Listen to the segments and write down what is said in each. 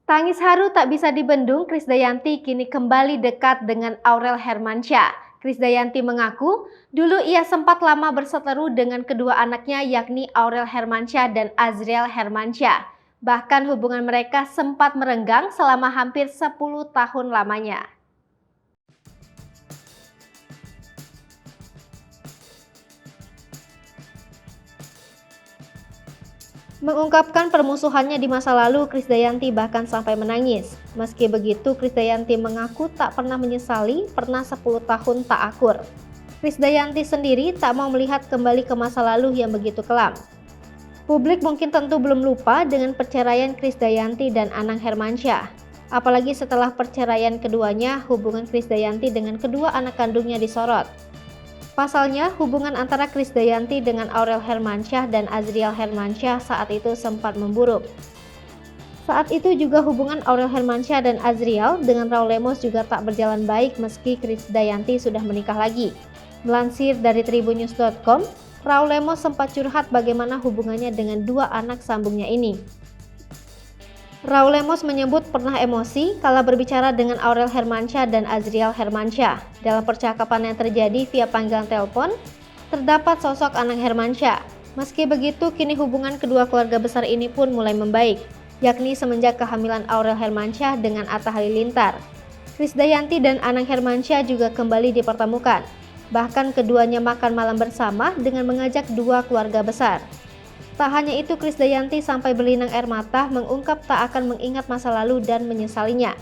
Tangis haru tak bisa dibendung, Krisdayanti kini kembali dekat dengan Aurel Hermansyah. Krisdayanti mengaku, dulu ia sempat lama berseteru dengan kedua anaknya yakni Aurel Hermansyah dan Azriel Hermansyah. Bahkan hubungan mereka sempat merenggang selama hampir 10 tahun lamanya. Mengungkapkan permusuhannya di masa lalu, Krisdayanti bahkan sampai menangis. Meski begitu, Krisdayanti mengaku tak pernah menyesali pernah 10 tahun tak akur. Krisdayanti sendiri tak mau melihat kembali ke masa lalu yang begitu kelam. Publik mungkin tentu belum lupa dengan perceraian Krisdayanti dan Anang Hermansyah. Apalagi setelah perceraian keduanya, hubungan Krisdayanti dengan kedua anak kandungnya disorot. Pasalnya, hubungan antara Krisdayanti dengan Aurel Hermansyah dan Azriel Hermansyah saat itu sempat memburuk. Saat itu juga hubungan Aurel Hermansyah dan Azriel dengan Raul Lemos juga tak berjalan baik meski Krisdayanti sudah menikah lagi. Melansir dari tribunnews.com, Raul Lemos sempat curhat bagaimana hubungannya dengan dua anak sambungnya ini. Raul Lemos menyebut pernah emosi kala berbicara dengan Aurel Hermansyah dan Azriel Hermansyah. Dalam percakapan yang terjadi via panggilan telepon, terdapat sosok Anang Hermansyah. Meski begitu, kini hubungan kedua keluarga besar ini pun mulai membaik, yakni semenjak kehamilan Aurel Hermansyah dengan Atta Halilintar. Krisdayanti dan Anang Hermansyah juga kembali dipertemukan. Bahkan keduanya makan malam bersama dengan mengajak dua keluarga besar. Tak hanya itu, Krisdayanti sampai berlinang air mata mengungkap tak akan mengingat masa lalu dan menyesalinya.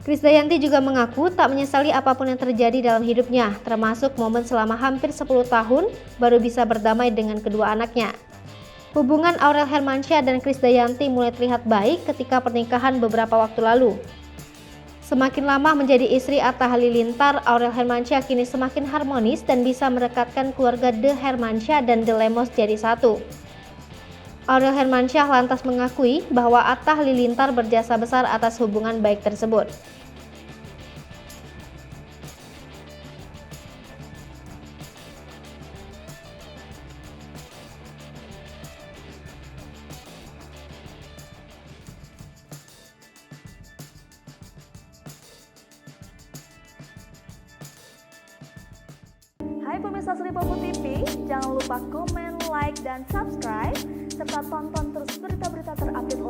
Krisdayanti juga mengaku tak menyesali apapun yang terjadi dalam hidupnya, termasuk momen selama hampir 10 tahun baru bisa berdamai dengan kedua anaknya. Hubungan Aurel Hermansyah dan Krisdayanti mulai terlihat baik ketika pernikahan beberapa waktu lalu. Semakin lama menjadi istri Atta Halilintar, Aurel Hermansyah kini semakin harmonis dan bisa merekatkan keluarga De Hermansyah dan De Lemos jadi satu. Aurel Hermansyah lantas mengakui bahwa Atta Halilintar berjasa besar atas hubungan baik tersebut. Hai pemirsa Sri Popo TV, jangan lupa komen, like, dan subscribe, serta tonton terus berita-berita terupdate